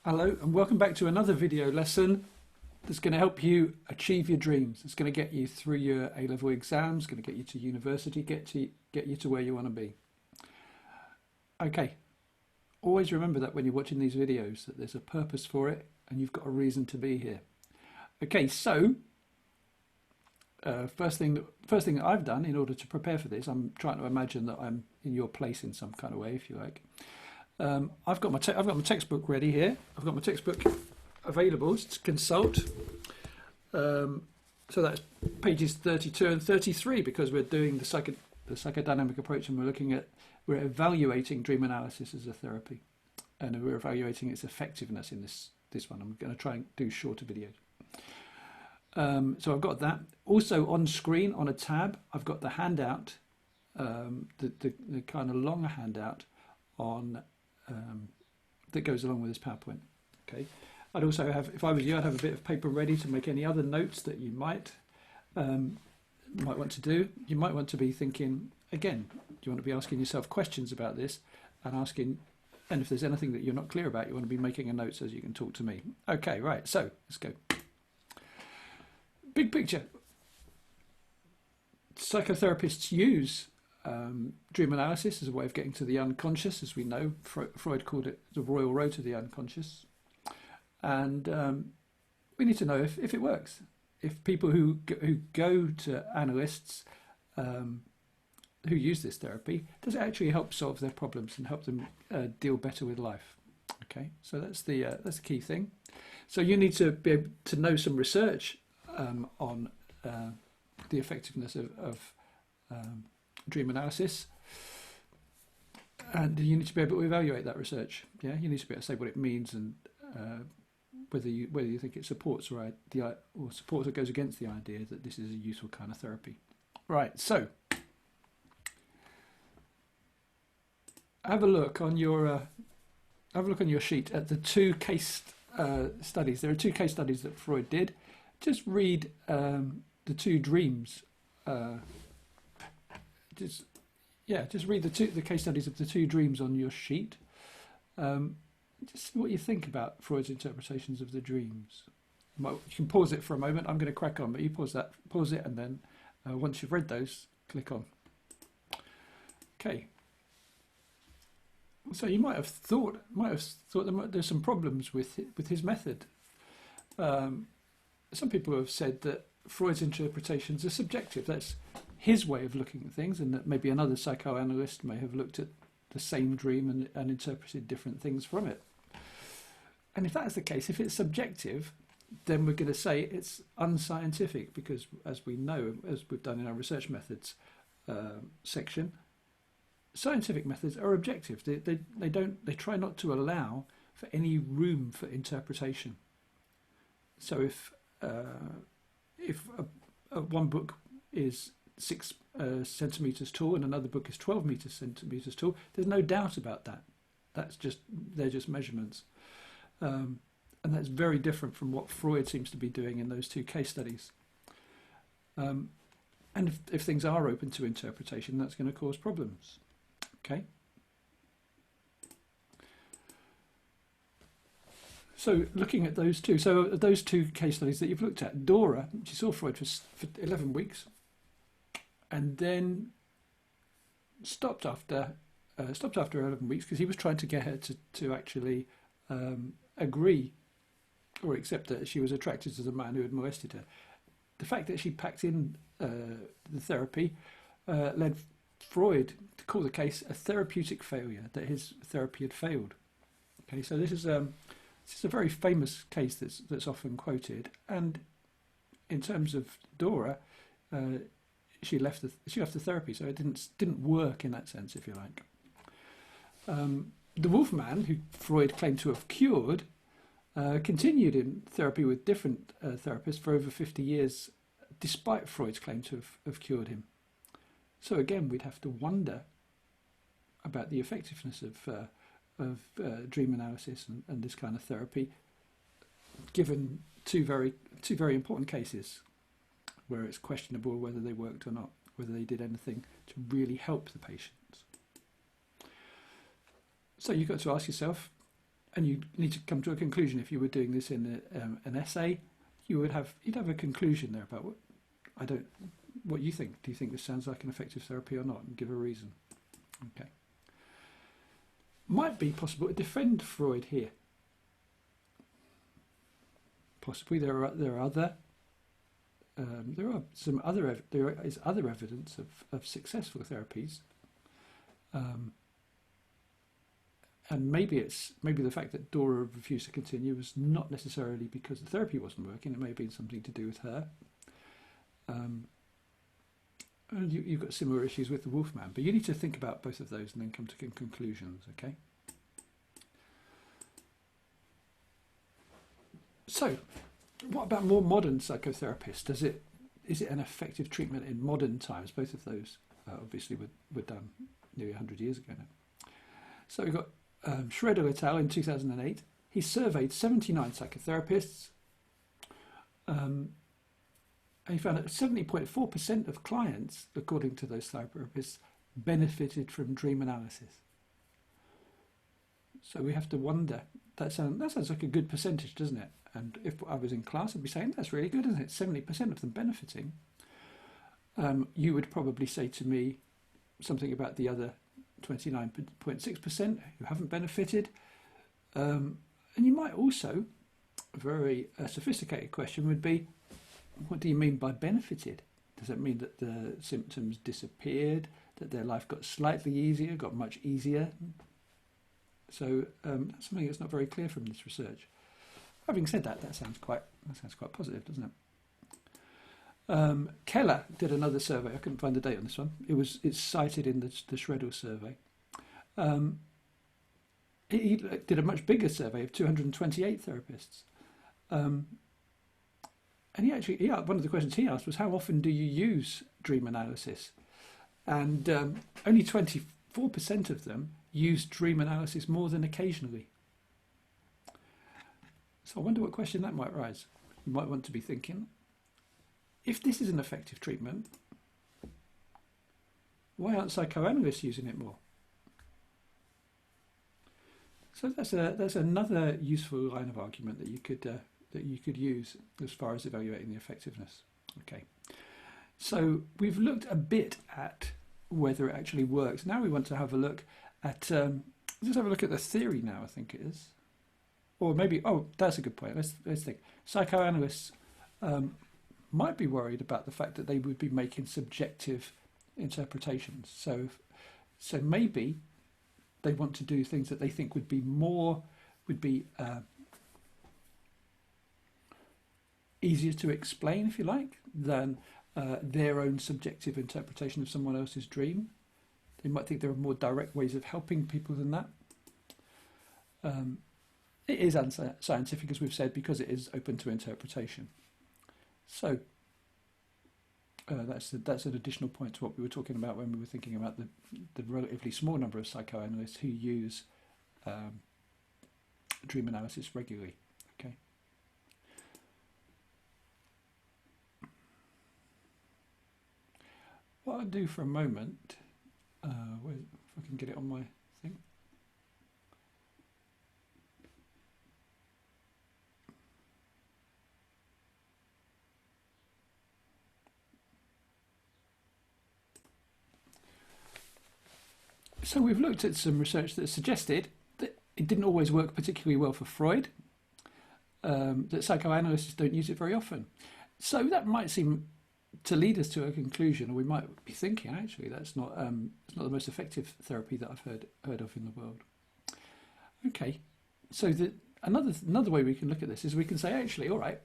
Hello and welcome back to another video lesson that's going to help you achieve your dreams. It's going to get you through your A-level exams, going to get you to university, get you to where you want to be. Okay, always remember that when you're watching these videos that there's a purpose for it and you've got a reason to be here. Okay, so first thing that I've done in order to prepare for this, I'm trying to imagine that I'm in your place in some kind of way, if you like. I've got my textbook ready here. I've got my textbook available to consult. So that's pages 32 and 33 because we're doing the psychodynamic approach and we're evaluating dream analysis as a therapy, and we're evaluating its effectiveness in this one. I'm going to try and do shorter videos. So I've got that. Also on screen on a tab, I've got the handout, the kind of longer handout on. That goes along with this PowerPoint. Okay, I'd also have, if I was you, I'd have a bit of paper ready to make any other notes that you might want to do. You might want to be thinking again. You want to be asking yourself questions about this and if there's anything that you're not clear about, you want to be making a note so you can talk to me. Okay, right. So let's go. Big picture. Psychotherapists use dream analysis as a way of getting to the unconscious. As we know, Freud called it the royal road to the unconscious. And we need to know if it works. If people who go to analysts who use this therapy, does it actually help solve their problems and help them deal better with life? Okay, so that's the key thing. So you need to be able to know some research on the effectiveness of dream analysis, and you need to be able to evaluate that research. Yeah, you need to be able to say what it means and whether you think it supports or supports or goes against the idea that this is a useful kind of therapy. Right. So have a look on your sheet at the two case studies. There are two case studies that Freud did. Just read the two dreams. Just read the case studies of the two dreams on your sheet. Just see what you think about Freud's interpretations of the dreams. You can pause it for a moment. I'm going to crack on, but you pause it, and then once you've read those, click on. Okay. So you might have thought there's some problems with his method. Some people have said that Freud's interpretations are subjective. That's his way of looking at things, and that maybe another psychoanalyst may have looked at the same dream and interpreted different things from it. And if that's the case, if it's subjective, then we're going to say it's unscientific, because as we know, as we've done in our research methods section, scientific methods are objective. They try not to allow for any room for interpretation. So if one book is 6 centimeters tall and another book is 12 centimeters tall, there's no doubt about that. They're just measurements, and that's very different from what Freud seems to be doing in those two case studies. And if things are open to interpretation, that's going to cause problems. Okay. So looking at those two, case studies that you've looked at, Dora, she saw Freud for 11 weeks, and then stopped after 11 weeks because he was trying to get her to actually agree or accept that she was attracted to the man who had molested her. The fact that she packed in the therapy led Freud to call the case a therapeutic failure, that his therapy had failed. Okay, so this is a very famous case that's often quoted, and in terms of Dora, she left the therapy, so it didn't work in that sense, if you like. The Wolfman, who Freud claimed to have cured, continued in therapy with different therapists for over 50 years, despite Freud's claim to have cured him. So again, we'd have to wonder about the effectiveness of dream analysis and this kind of therapy, given two very important cases where it's questionable whether they worked or not, whether they did anything to really help the patients. So you've got to ask yourself, and you need to come to a conclusion. If you were doing this in an essay, you'd have a conclusion there about what you think. Do you think this sounds like an effective therapy or not? And give a reason. Okay. Might be possible to defend Freud here. Possibly there is other evidence of successful therapies, and maybe the fact that Dora refused to continue was not necessarily because the therapy wasn't working. It may have been something to do with her. And you've got similar issues with the Wolfman, but you need to think about both of those and then come to conclusions. Okay. So, what about more modern psychotherapists? Is it an effective treatment in modern times? Both of those obviously were done nearly 100 years ago now. So we've got Schroeder et al. In 2008. He surveyed 79 psychotherapists, and he found that 70.4% of clients, according to those therapists, benefited from dream analysis. So we have to wonder, that sounds like a good percentage, doesn't it? And if I was in class, I'd be saying, that's really good, isn't it? 70% of them benefiting. You would probably say to me something about the other 29.6% who haven't benefited. And you might also, a very sophisticated question would be, what do you mean by benefited? Does that mean that the symptoms disappeared, that their life got slightly easier, got much easier? So that's something that's not very clear from this research. Having said that, that sounds quite positive, doesn't it? Keller did another survey. I couldn't find the date on this one. It's cited in the Schroeder survey. He did a much bigger survey of 228 therapists. And one of the questions he asked was, how often do you use dream analysis? And only 24% of them used dream analysis more than occasionally. So I wonder what question that might raise. You might want to be thinking, if this is an effective treatment, why aren't psychoanalysts using it more? So that's another useful line of argument that you could use as far as evaluating the effectiveness. Okay, so we've looked a bit at whether it actually works. Now we want to have a look at let's have a look at the theory now. I think it is, or maybe that's a good point. Let's think. Psychoanalysts might be worried about the fact that they would be making subjective interpretations. So maybe they want to do things that they think would be easier to explain, if you like, than their own subjective interpretation of someone else's dream. They might think there are more direct ways of helping people than that. It is unscientific, as we've said, because it is open to interpretation. So that's an additional point to what we were talking about when we were thinking about the relatively small number of psychoanalysts who use dream analysis regularly. Okay. What I'll do for a moment, if I can get it on my thing. So we've looked at some research that suggested that it didn't always work particularly well for Freud, that psychoanalysts don't use it very often. So that might seem to lead us to a conclusion, or we might be thinking, actually, it's not the most effective therapy that I've heard of in the world. Okay, so another way we can look at this is we can say, actually, all right,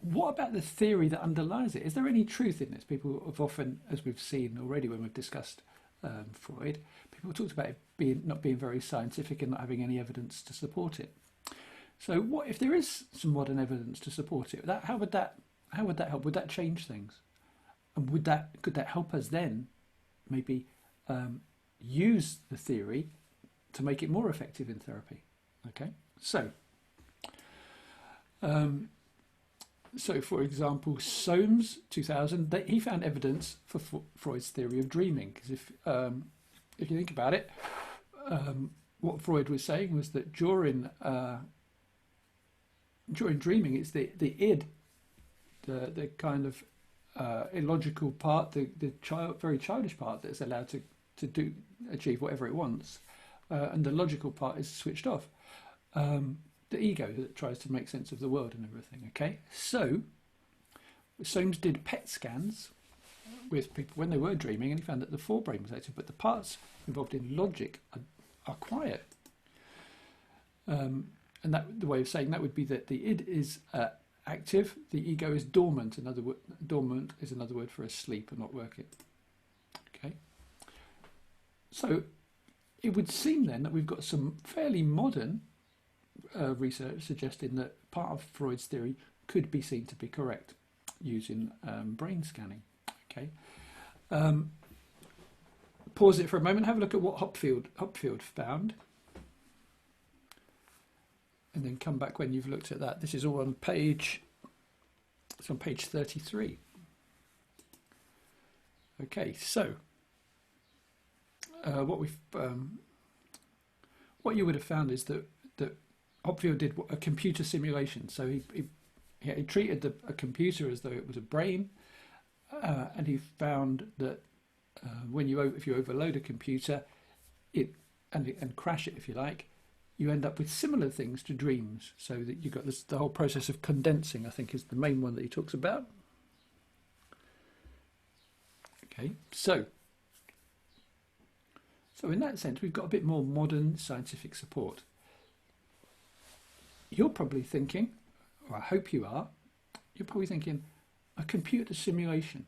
what about the theory that underlies it? Is there any truth in this? People have often, as we've seen already when we've discussed Freud, people talked about it not being very scientific and not having any evidence to support it. So what if there is some modern evidence to support it? How would that help? Would that change things? And could that help us then maybe use the theory to make it more effective in therapy? Okay, so for example, Soames, 2000, he found evidence for Freud's theory of dreaming. Because if you think about it, what Freud was saying was that during dreaming, it's the id, the kind of illogical part, the very childish part that's allowed to achieve whatever it wants, and the logical part is switched off. The ego that tries to make sense of the world and everything. Okay, so Soames did PET scans with people when they were dreaming, and he found that the forebrain was active, but the parts involved in logic are quiet. And that the way of saying that would be that the id is active, the ego is dormant. Dormant is another word for asleep and not working. Okay, so it would seem then that we've got some fairly modern research suggesting that part of Freud's theory could be seen to be correct using brain scanning. Okay, pause it for a moment, have a look at what Hopfield found, and then come back when you've looked at that. This is all on page 33. Okay, so what you would have found is that Hopfield did a computer simulation. So he treated a computer as though it was a brain, and he found that if you overload a computer, and crash it, if you like, you end up with similar things to dreams. So that you've got the whole process of condensing, I think, is the main one that he talks about. Okay, so in that sense, we've got a bit more modern scientific support. You're probably thinking, or I hope you are, you're probably thinking, a computer simulation.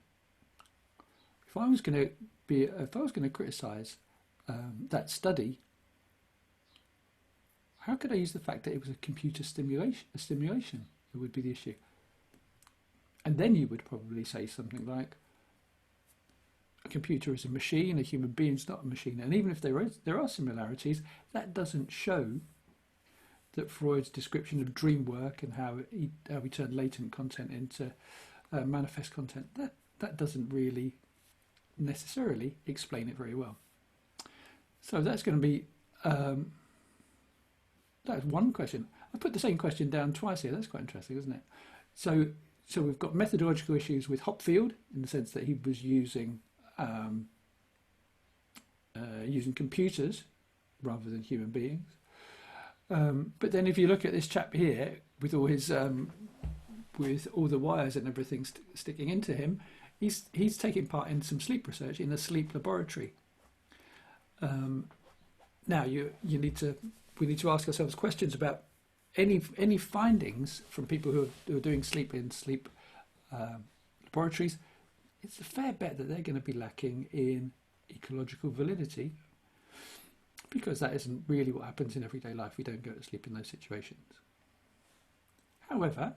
If I was going to criticise that study, how could I use the fact that it was a computer simulation? It would be the issue. And then you would probably say something like, a computer is a machine, a human being is not a machine. And even if there are similarities, that doesn't show that Freud's description of dream work and how we turn latent content into manifest content, that doesn't really necessarily explain it very well. So that's going to be that's one question. I put the same question down twice here. That's quite interesting, isn't it? So we've got methodological issues with Hopfield in the sense that he was using computers rather than human beings. But then if you look at this chap here with all his with all the wires and everything sticking into him, he's taking part in some sleep research in a sleep laboratory. Now we need to ask ourselves questions about any findings from people who are doing sleep in sleep laboratories. It's a fair bet that they're going to be lacking in ecological validity, because that isn't really what happens in everyday life. We don't go to sleep in those situations. However,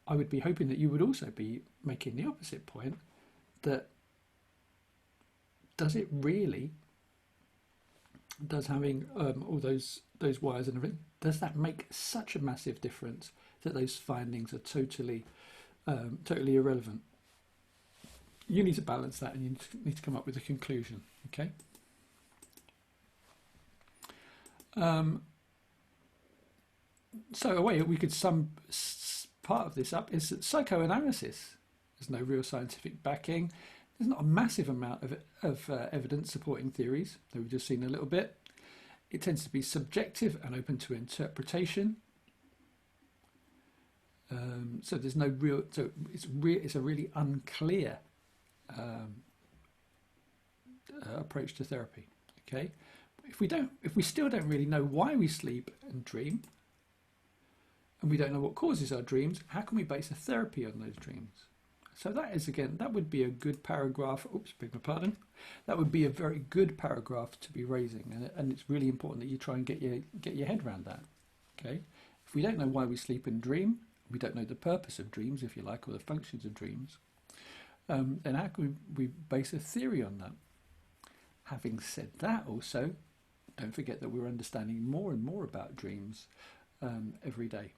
I would be hoping that you would also be making the opposite point, that does having all those wires and everything, does that make such a massive difference that those findings are totally irrelevant? You need to balance that, and you need to come up with a conclusion. Okay. So a way we could sum part of this up is that psychoanalysis has no real scientific backing. There's not a massive amount of evidence supporting theories that we've just seen a little bit. It tends to be subjective and open to interpretation. So there's no real. So it's a really unclear approach to therapy. Okay, if we still don't really know why we sleep and dream, and we don't know what causes our dreams, how can we base a therapy on those dreams? So that would be a good paragraph. Oops, beg my pardon. That would be a very good paragraph to be raising, and it's really important that you try and get your head around that. Okay, if we don't know why we sleep and dream, we don't know the purpose of dreams, if you like, or the functions of dreams, then how can we base a theory on that? Having said that, also, don't forget that we're understanding more and more about dreams every day.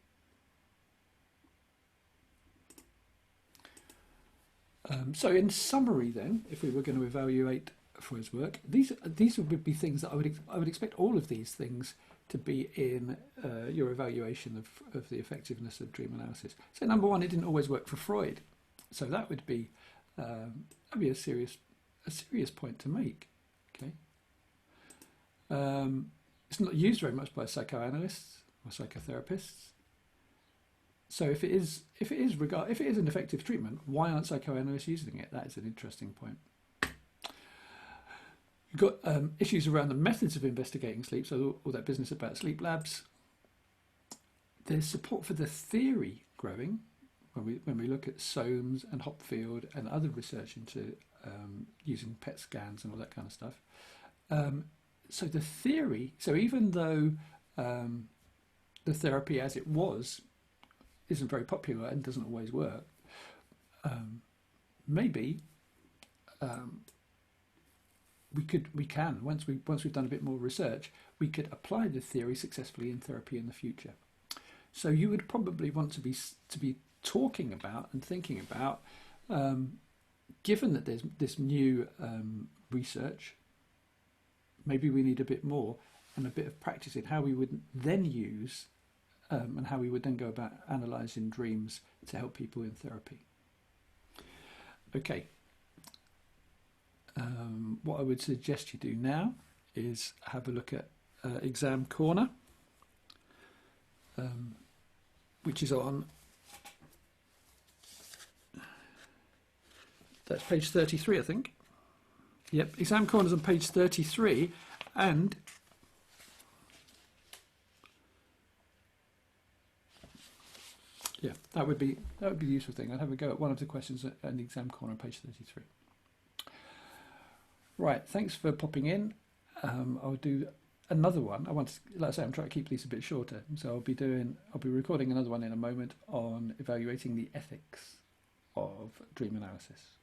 So in summary then, if we were going to evaluate Freud's work. These would be things that I would expect all of these things to be in your evaluation of the effectiveness of dream analysis. So number one, it didn't always work for Freud. So that would be a serious point to make. Okay. It's not used very much by psychoanalysts or psychotherapists. So if it is an effective treatment, why aren't psychoanalysts using it? That is an interesting point. You've got issues around the methods of investigating sleep, so all that business about sleep labs. There's support for the theory growing when we look at Soames and Hopfield and other research into using PET scans and all that kind of stuff. So the theory, so even though the therapy as it was isn't very popular and doesn't always work, maybe we can once we've done a bit more research, we could apply the theory successfully in therapy in the future. So you would probably want to be talking about and thinking about, given that there's this new research, maybe we need a bit more and a bit of practice in how we would then use and how we would then go about analysing dreams to help people in therapy. Okay. What I would suggest you do now is have a look at Exam Corner, which is on, that's page 33, I think. Yep, Exam Corner's on page 33, and yeah, that would be the useful thing. I'd have a go at one of the questions at the Exam Corner on page 33. Right, thanks for popping in. I'll do another one. Like I say, I'm trying to keep these a bit shorter, so I'll be recording another one in a moment on evaluating the ethics of dream analysis.